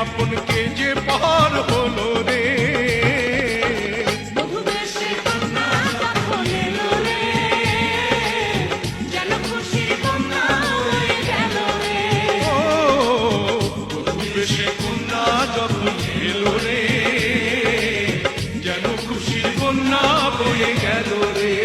আপনকে যে পার হলো রে। বেশে কন্যা যখন এলো রে, যেন খুশির কন্যা বয়ে গেল রে।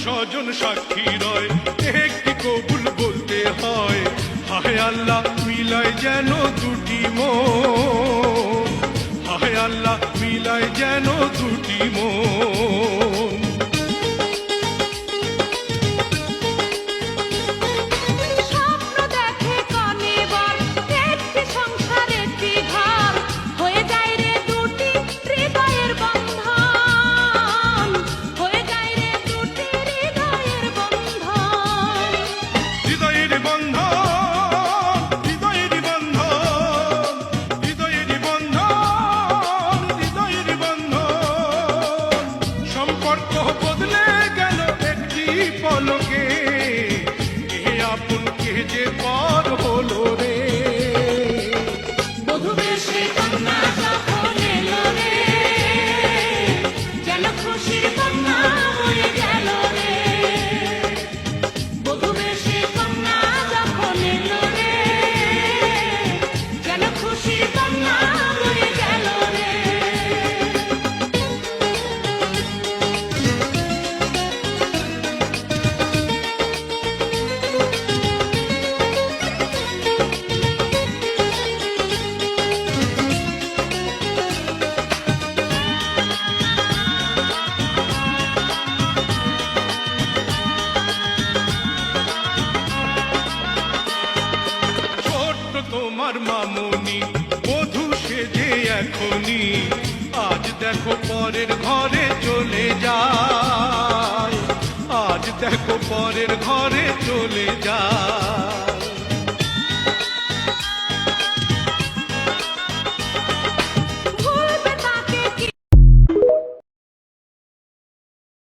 স্বজন সাক্ষী রয়, একটি কবুল বলতে হয়। হায় আল্লাহ মিলায় যেন দুটি মন, হায় আল্লাহ মিলায় যেন দুটি মন। আপনকে যে পার হলো রে। বধূ বেশে কন্যা যখন এলো রে, যেন খুশির কন্যা হয়ে গেল রে। বধূ বেশে কন্যা যখন এলো রে, যেন খুশির কন্যা হয়ে গেল রে। তোমার মামনি বধূ সেজে এখনি, আজ দেখো পরের ঘরে চলে যায়, আজ দেখো পরের ঘরে চলে যায়।